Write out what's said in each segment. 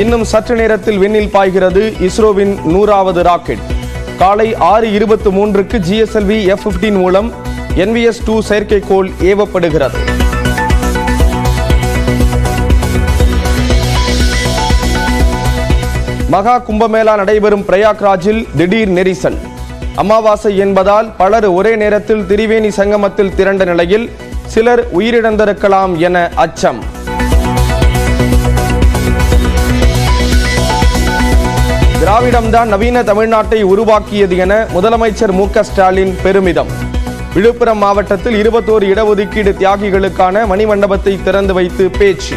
இன்னும் சற்று நேரத்தில் விண்ணில் பாய்கிறது இஸ்ரோவின் 100வது ராக்கெட். காலை 6:23க்கு GSLV F-15 மூலம் NVS-2 செயற்கைக்கோள் ஏவப்படுகிறது. மகா கும்பமேளா நடைபெறும் பிரயாக்ராஜில் திடீர் நெரிசல். அமாவாசை என்பதால் பலர் ஒரே நேரத்தில் திரிவேணி சங்கமத்தில் திரண்ட நிலையில் சிலர் உயிரிழந்திருக்கலாம் என அச்சம். திராவிடம்தான் நவீன தமிழ்நாட்டை உருவாக்கியது என முதலமைச்சர் மு.க. ஸ்டாலின் பெருமிதம். விழுப்புரம் மாவட்டத்தில் 21 இடஒதுக்கீடு தியாகிகளுக்கான மணிமண்டபத்தை திறந்து வைத்து பேச்சு.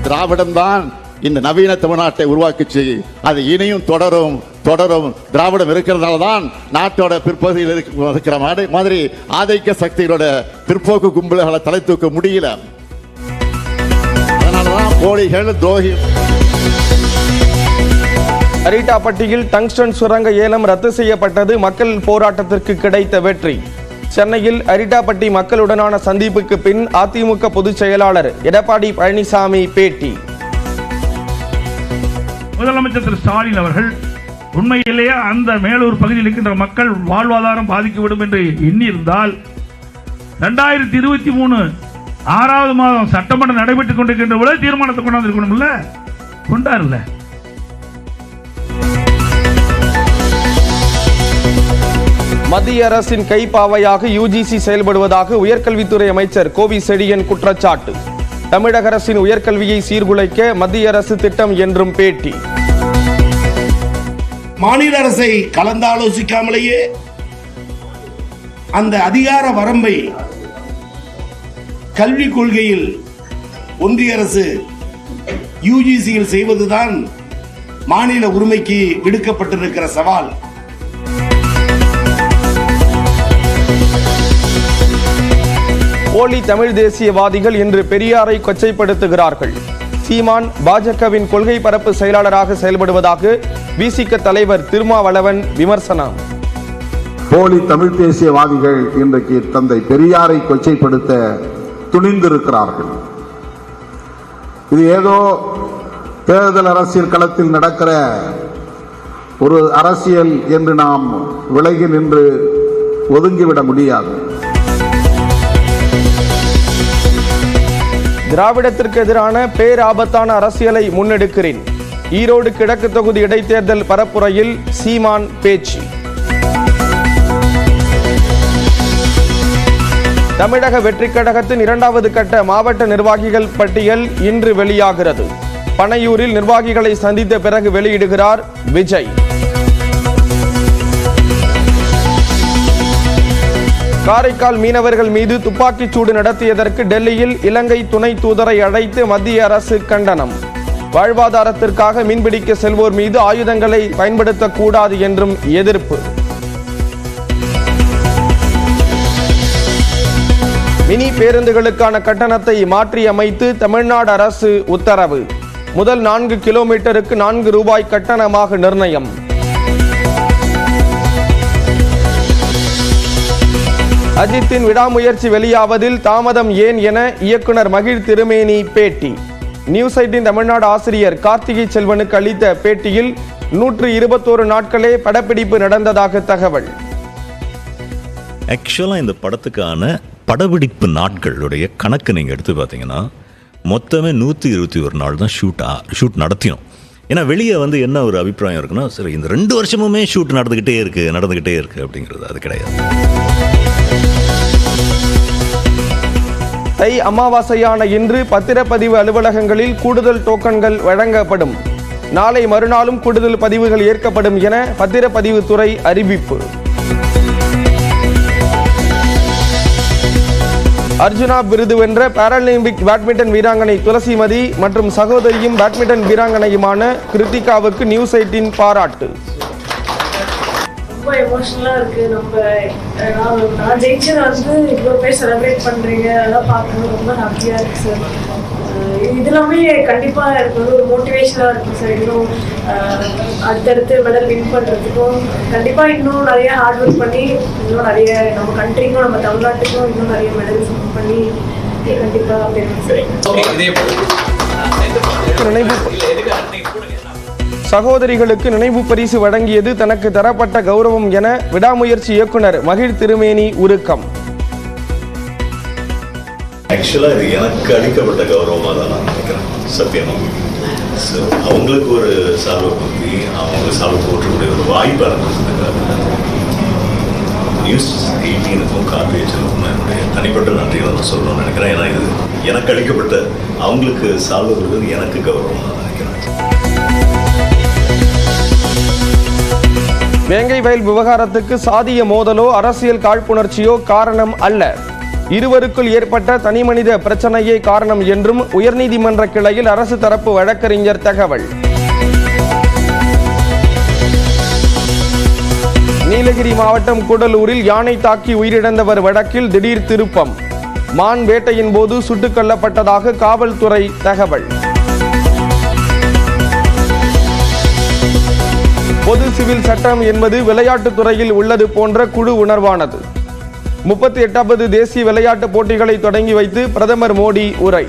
திராவிடம்தான் இந்த நவீன தமிழ்நாட்டை உருவாக்கிச்சு, அது இனியும் தொடரும். திராவிடம் இருக்கிறதுனால தான் நாட்டோட பிற்பகுதியில் இருக்கிற மாதிரி ஆதிக்க சக்திகளோட பிற்போக்கு கும்பல்களை தலை தூக்க முடியல. அதனாலதான் போலிகள் துரோகி. அரிட்டாப்பட்டியில் டங்ஸ்டன் சுரங்க ஏலம் ரத்து செய்யப்பட்டது மக்கள் போராட்டத்திற்கு கிடைத்த வெற்றி. சென்னையில் அரிட்டாப்பட்டி மக்களுடனான சந்திப்புக்கு பின் அதிமுக பொதுச் செயலாளர் எடப்பாடி பழனிசாமி பேட்டி. முதலமைச்சர் திரு ஸ்டாலின் அவர்கள் உண்மையிலேயே அந்த மேலூர் பகுதியில் இருக்கின்ற மக்கள் வாழ்வாதாரம் பாதிக்கப்படும் என்று எண்ணியிருந்தால் 2023 6வது மாதம் சட்டமன்றம் நடைபெற்றுக் கொண்டிருக்கின்ற பொழுது தீர்மானத்தை கொண்டாந்துருக்கணும்ல, கொண்டாருல. மத்திய அரசின் கைப்பாவையாக UGC செயல்படுவதாக உயர்கல்வித்துறை அமைச்சர் கோவி செழியன் குற்றச்சாட்டு. தமிழக அரசின் உயர்கல்வியை சீர்குலைக்க மத்திய அரசு திட்டம் என்றும் பேட்டி. மாநில அரசை கலந்தாலோசிக்காமலேயே அந்த அதிகார வரம்பை கல்விக் கொள்கையில் ஒன்றிய அரசு UGCயில் செய்வதுதான் மாநில உரிமைக்கு விடுக்கப்பட்டிருக்கிற சவால். போலி தமிழ் தேசியவாதிகள் இன்று பெரியாரை கொச்சைப்படுத்துகிறார்கள். சீமான் பாஜகவின் கொள்கை பரப்பு செயலாளராக செயல்படுவதாக விசிக தலைவர் திருமாவளவன் விமர்சனம். போலி தமிழ் தேசியவாதிகள் இன்றைக்கு தந்தை பெரியாரை கொச்சைப்படுத்த துணிந்திருக்கிறார்கள். இது ஏதோ தேர்தல் அரசியல் களத்தில் நடக்கிற ஒரு அரசியல் என்று நாம் விலகி நின்று ஒதுங்கிவிட முடியாது. திராவிடத்திற்கு எதிரான பேராபத்தான அரசியலை முன்னெடுக்கிறேன். ஈரோடு கிழக்கு தொகுதி இடைத்தேர்தல் பரப்புரையில் சீமான் பேச்சு. தமிழக வெற்றிக் கழகத்தின் 2வது கட்ட மாவட்ட நிர்வாகிகள் பட்டியல் இன்று வெளியாகிறது. பனையூரில் நிர்வாகிகளை சந்தித்த பிறகு வெளியிடுகிறார் விஜய். காரைக்கால் மீனவர்கள் மீது துப்பாக்கிச் சூடு நடத்தியதற்கு டெல்லியில் இலங்கை துணை தூதரை அழைத்து மத்திய அரசு கண்டனம். வாழ்வாதாரத்திற்காக மீன்பிடிக்க செல்வோர் மீது ஆயுதங்களை பயன்படுத்தக்கூடாது என்றும் எதிர்ப்பு. மினி பேருந்துகளுக்கான கட்டணத்தை மாற்றி அமைத்து தமிழ்நாடு அரசு உத்தரவு. முதல் 4 கிலோமீட்டருக்கு 4 ரூபாய் கட்டணமாக நிர்ணயம். அஜித்தின் விடாமுயற்சி வெளியாவதில் தாமதம் ஏன் என இயக்குனர் மகிழ் திருமேனி பேட்டி. நியூஸ் 18 தமிழ்நாடு ஆசிரியர் கார்த்திகை செல்வனுக்கு அளித்த பேட்டியில் 121 நாட்களே படப்பிடிப்பு நடந்ததாக தகவல். ஆக்சுவலாக இந்த படத்துக்கான படப்பிடிப்பு நாட்களுடைய கணக்கு நீங்கள் எடுத்து பார்த்தீங்கன்னா மொத்தமே 121 நாள் தான் ஷூட் நடத்தினோம். ஏன்னா வெளியே என்ன ஒரு அபிப்பிராயம் இருக்குன்னா, சரி இந்த 2 வருஷமுமே ஷூட் நடந்துக்கிட்டே இருக்கு அப்படிங்கிறது அது கிடையாது. தை அமாவாசையான இன்று பத்திரப்பதிவு அலுவலகங்களில் கூடுதல் டோக்கன்கள் வழங்கப்படும். நாளை மறுநாளும் கூடுதல் பதிவுகள் ஏற்கப்படும் என பத்திரப்பதிவுத்துறை அறிவிப்பு. அர்ஜுனா விருது வென்ற பாராலிம்பிக் பேட்மிண்டன் வீராங்கனை துளசிமதி மற்றும் சகோதரியும் பேட்மிண்டன் வீராங்கனையுமான கிருத்திகாவுக்கு நியூஸ் 18 பாராட்டு. ரொம்ப எமோஷனலா இருக்கு. நான் ஜெயிச்சது இவ்வளோ பேர் செலிப்ரேட் பண்றீங்க, அதெல்லாம் பார்க்கணும், ரொம்ப ஹாப்பியா இருக்கு சார். இது எல்லாமே கண்டிப்பா எனக்கு ஒரு மோட்டிவேஷனா இருக்கு சார். இன்னும் அடுத்தடுத்து மெடல் வின் பண்றதுக்கும் கண்டிப்பா இன்னும் நிறைய ஹார்ட் ஒர்க் பண்ணி இன்னும் நிறைய நம்ம கண்ட்ரிக்கும் நம்ம தமிழ்நாட்டுக்கும் இன்னும் நிறைய மெடல்ஸ் வின் பண்ணி கண்டிப்பா பெருமை சார். சகோதரிகளுக்கு நினைவு பரிசு வழங்கியது தனக்கு தரப்பட்ட கௌரவம் என விடாமுயற்சி இயக்குனர் மகிழ் திருமேனி உருக்கம். ஆக்சுவலா இது எனக்கு அளிக்கப்பட்ட கௌரவமாக தான் நான் நினைக்கிறேன் சத்தியமா. அவங்களுக்கு ஒரு சால்வை பற்றி அவங்க சால்வை போற்றக்கூடிய ஒரு வாய்ப்பு இருந்ததுக்காக நியூஸ் 18க்கும் கார்பரேஷனுக்கும் என்னுடைய தனிப்பட்ட நன்றிகளை நான் சொல்லணும்னு நினைக்கிறேன். ஏன்னா இது எனக்கு அளிக்கப்பட்ட அவங்களுக்கு சால்வை கொடுத்தது எனக்கு கௌரவம் தான் நினைக்கிறேன். வேங்கை வயல் விவகாரத்துக்கு சாதிய மோதலோ அரசியல் காழ்ப்புணர்ச்சியோ காரணம் அல்ல. இருவருக்குள் ஏற்பட்ட தனிமனித பிரச்சனையே காரணம் என்றும் உயர்நீதிமன்ற கிளையில் அரசு தரப்பு வழக்கறிஞர் தகவல். நீலகிரி மாவட்டம் கூடலூரில் யானை தாக்கி உயிரிழந்தவர் வழக்கில் திடீர் திருப்பம். மான் வேட்டையின் போது சுட்டுக் கொல்லப்பட்டதாக காவல்துறை தகவல். பொது சிவில் சட்டம் என்பது விளையாட்டுத் துறையில் உள்ளது போன்ற குழு உணர்வானது. 38வது தேசிய விளையாட்டுப் போட்டிகளை தொடங்கி வைத்து பிரதமர் மோடி உரை.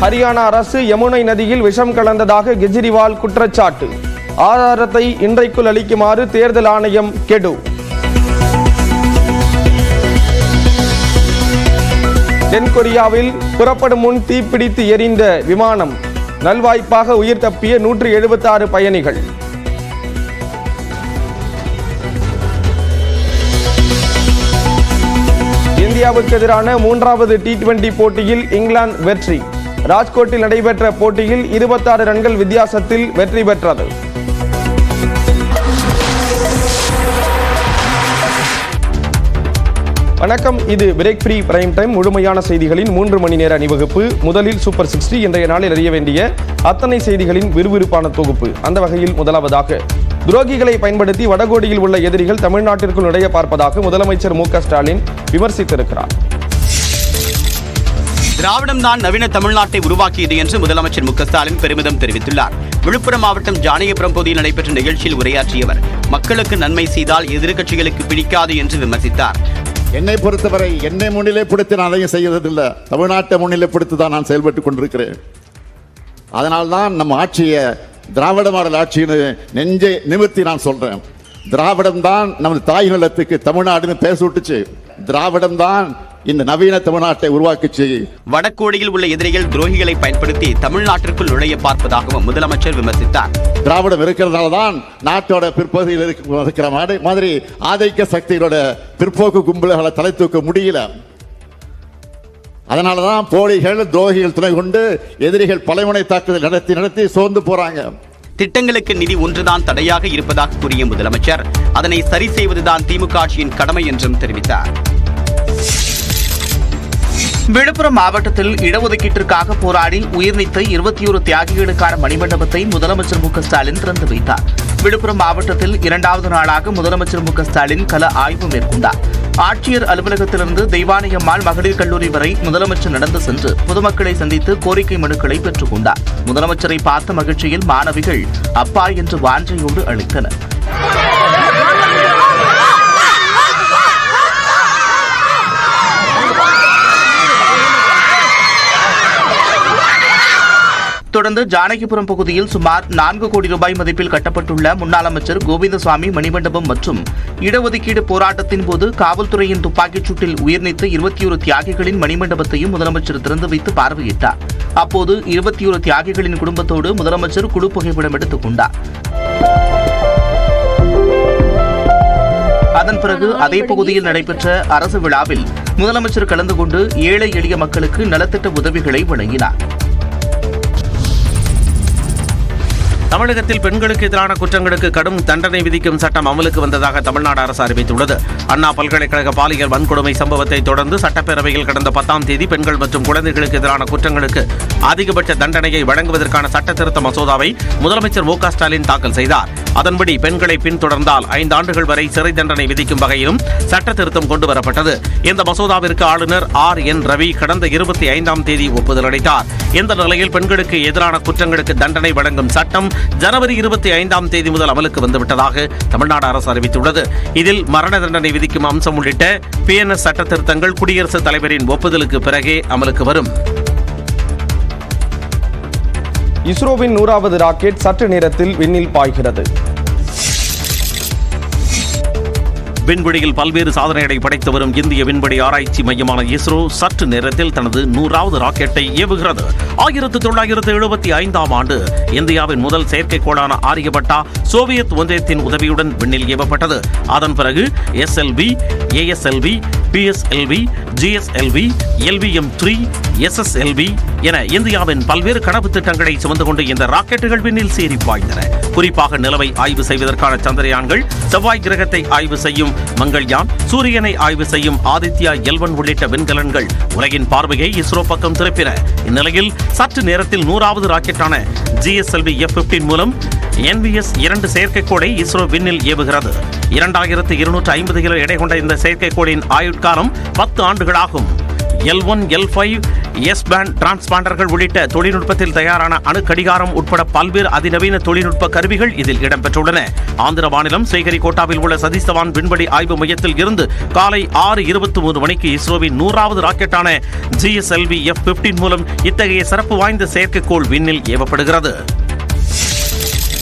ஹரியானா அரசு யமுனை நதியில் விஷம் கலந்ததாக கெஜ்ரிவால் குற்றச்சாட்டு. ஆதாரத்தை இன்றைக்குள் அளிக்குமாறு தேர்தல் ஆணையம் கெடு. தென்கொரியாவில் புறப்படும் முன் தீப்பிடித்து எரிந்த விமானம். நல்வாய்ப்பாக உயிர் தப்பிய 176 பயணிகள். இந்தியாவுக்கு எதிரான 3வது T20 போட்டியில் இங்கிலாந்து வெற்றி. ராஜ்கோட்டில் நடைபெற்ற போட்டியில் 26 ரன்கள் வித்தியாசத்தில் வெற்றி பெற்றது. வணக்கம், இது பிரேக் ஃப்ரீ பிரைம் டைம். முழுமையான செய்திகளின் 3 மணி நேர அணிவகுப்பு. முதலில் சூப்பர் 60 இன்றைய நாளில் அறிய வேண்டிய அத்தனை செய்திகளின் விறுவிறுப்பான தொகுப்பு. அந்த வகையில் முதலாவதாக, துரோகிகளை பயன்படுத்தி வடகோடியில் உள்ள எதிரிகள் தமிழ்நாட்டிற்குள் நுழைய பார்ப்பதாக முதலமைச்சர் மு.க. ஸ்டாலின் விமர்சித்திருக்கிறார். திராவிடம் தான் நவீன தமிழ்நாட்டை உருவாக்கியது என்று முதலமைச்சர் மு.க. ஸ்டாலின் பெருமிதம் தெரிவித்துள்ளார். விழுப்புரம் மாவட்டம் ஜானகிபுரம் பகுதியில் நடைபெற்ற நிகழ்ச்சியில் உரையாற்றியவர் மக்களுக்கு நன்மை செய்தால் எதிர்க்கட்சிகளுக்கு பிடிக்காது என்று விமர்சித்தார். என்னை பொறுத்தவரை என்னை முன்னிலைப்படுத்தி நான் அதையும் செய்வதில்லை. தமிழ்நாட்டை முன்னிலைப்படுத்தி தான் நான் செயல்பட்டுக் கொண்டிருக்கிறேன். அதனால்தான் நம்ம ஆட்சியை திராவிட மாடல் ஆட்சின்னு நெஞ்சை நிமிர்த்தி நான் சொல்றேன். திராவிடம் தான் நமது தாய் நிலத்துக்கு தமிழ்நாடுன்னு பேச விட்டுச்சு. திராவிடம் தான் இந்த நவீன தமிழ்நாட்டை உருவாக்குச்சு. வடகோடியில் உள்ள எதிரிகள் துரோகிகளை பயன்படுத்தி தமிழ்நாட்டிற்குள் நுழைய பார்ப்பதாகவும் முதலமைச்சர் விமர்சித்தார். திராவிடம் இருக்கிறதுனால தான் நாட்டோட பிற்பகுதியில் இருக்கிற மாதிரி ஆதிக்க சக்திகளோட பிற்போக்கு கும்பல்களை தலை தூக்க முடியல. அதனாலதான் போலிகள் துரோகிகள் துணை கொண்டு எதிரிகள் பலைமுனை தாக்குதல் நடத்தி சோர்ந்து போறாங்க. திட்டங்களுக்கு நிதி ஒன்றுதான் தடையாக இருப்பதாக கூறிய முதலமைச்சர் அதனை சரி செய்வதுதான் திமுக ஆட்சியின் கடமை என்றும் தெரிவித்தார். விழுப்புரம் மாவட்டத்தில் இடஒதுக்கீட்டிற்காக போராடி உயிர்நீத்த 21 தியாகிகளுக்கான மணிமண்டபத்தை முதலமைச்சர் மு.க. ஸ்டாலின் திறந்து வைத்தார். விழுப்புரம் மாவட்டத்தில் 2வது நாளாக முதலமைச்சர் மு.க. ஸ்டாலின் கள ஆய்வு மேற்கொண்டார். ஆட்சியர் அலுவலகத்திலிருந்து தெய்வானையம்மாள் மகளிர் கல்லூரி வரை முதலமைச்சர் நடந்து சென்று பொதுமக்களை சந்தித்து கோரிக்கை மனுக்களை பெற்றுக் கொண்டார். முதலமைச்சரை பார்த்த மகிழ்ச்சியில் மாணவிகள் அப்பா என்று வாஞ்சையோடு அழைத்தனர். தொடர்ந்து ஜானகிபுரம் பகுதியில் சுமார் 4 கோடி ரூபாய் மதிப்பில் கட்டப்பட்டுள்ள முன்னாள் அமைச்சர் கோவிந்தசுவாமி மணிமண்டபம் மற்றும் இடஒதுக்கீடு போராட்டத்தின் போது காவல்துறையின் துப்பாக்கிச் சூட்டில் உயிர்நீத்த 21 தியாகிகளின் மணிமண்டபத்தையும் முதலமைச்சர் திறந்து வைத்து பார்வையிட்டார். அப்போது 21 தியாகிகளின் குடும்பத்தோடு முதலமைச்சர் குழு புகைப்படம் எடுத்துக் கொண்டார். அதன் பிறகு அதே பகுதியில் நடைபெற்ற அரசு விழாவில் முதலமைச்சர் கலந்து கொண்டு ஏழை எளிய மக்களுக்கு நலத்திட்ட உதவிகளை வழங்கினார். தமிழகத்தில் பெண்களுக்கு எதிரான குற்றங்களுக்கு கடும் தண்டனை விதிக்கும் சட்டம் அமலுக்கு வந்ததாக தமிழ்நாடு அரசு அறிவித்துள்ளது. அண்ணா பல்கலைக்கழக பாலியல் வன்கொடுமை சம்பவத்தை தொடர்ந்து சட்டப்பேரவையில் கடந்த 10ஆம் தேதி பெண்கள் மற்றும் குழந்தைகளுக்கு எதிரான குற்றங்களுக்கு அதிகபட்ச தண்டனையை வழங்குவதற்கான சட்ட திருத்த மசோதாவை முதலமைச்சர் மு.க. ஸ்டாலின் தாக்கல் செய்தார். அதன்படி பெண்களை பின்தொடர்ந்தால் 5 ஆண்டுகள் வரை சிறை தண்டனை விதிக்கும் வகையிலும் சட்ட திருத்தம் கொண்டுவரப்பட்டது. இந்த மசோதாவிற்கு ஆளுநர் RN ரவி கடந்த 25ஆம் தேதி ஒப்புதல் அளித்தார். இந்த நிலையில் பெண்களுக்கு எதிரான குற்றங்களுக்கு தண்டனை வழங்கும் சட்டம் ஜனவரி 25ஆம் தேதி முதல் அமலுக்கு வந்துவிட்டதாக தமிழ்நாடு அரசு அறிவித்துள்ளது. இதில் மரண தண்டனை விதிக்கும் அம்சம் உள்ளிட்ட PNS சட்ட திருத்தங்கள் குடியரசுத் தலைவரின் ஒப்புதலுக்கு பிறகே அமலுக்கு வரும். இஸ்ரோவின் 100வது ராக்கெட் சற்று நேரத்தில் விண்ணில் பாய்கிறது. விண்வெளியில் பல்வேறு சாதனைகளை படைத்து வரும் இந்திய விண்வெளி ஆராய்ச்சி மையமான இஸ்ரோ சற்று நேரத்தில் தனது 100வது ராக்கெட்டை ஏவுகிறது. 1975ஆம் ஆண்டு இந்தியாவின் முதல் செயற்கைக்கோளான ஆரியபட்டா சோவியத் ஒன்றியத்தின் உதவியுடன் விண்ணில் ஏவப்பட்டது. அதன் பிறகு SLV, ASLV, PSLV, GSLV, LVM-3, SSLV என இந்தியாவின் பல்வேறு கனவு திட்டங்களை சுமந்து கொண்டு இந்த ராக்கெட்டுகள் விண்ணில் சீறி பாய்ந்தன. குறிப்பாக நிலவை ஆய்வு செய்வதற்கான சந்திரயான்கள், செவ்வாய் கிரகத்தை ஆய்வு செய்யும் மங்கள்யான், சூரியனை ஆய்வு செய்யும் ஆதித்யா L1 உள்ளிட்ட விண்கலன்கள் உலகின் பார்வையை இஸ்ரோ பக்கம் திருப்பின. இந்நிலையில் சற்று நேரத்தில் 100வது ராக்கெட்டான GSLV F-15 மூலம் NVS 2 செயற்கைக்கோளை இஸ்ரோ விண்ணில் ஏவுகிறது. 2250 கிலோ எடை கொண்ட இந்த செயற்கைக்கோளின் ஆயுட்காலம் 10 ஆண்டுகளாகும். L1, L5, S-பேண்ட் டிரான்ஸ்பாண்டர்கள் உள்ளிட்ட தொழில்நுட்பத்தில் தயாரான அணுக்கடிகாரம் உட்பட பல்வேறு அதிநவீன தொழில்நுட்ப கருவிகள் இதில் இடம்பெற்றுள்ளன. ஆந்திர மாநிலம் ஸ்ரீஹரிகோட்டாவில் உள்ள சதீஷ் தவான் விண்வெளி ஆய்வு மையத்தில் இருந்து காலை 6:23 மணிக்கு இஸ்ரோவின் 100வது ராக்கெட்டான GSLV F-15 மூலம் இத்தகைய சிறப்பு வாய்ந்த செயற்கைக்கோள் விண்ணில் ஏவப்படுகிறது.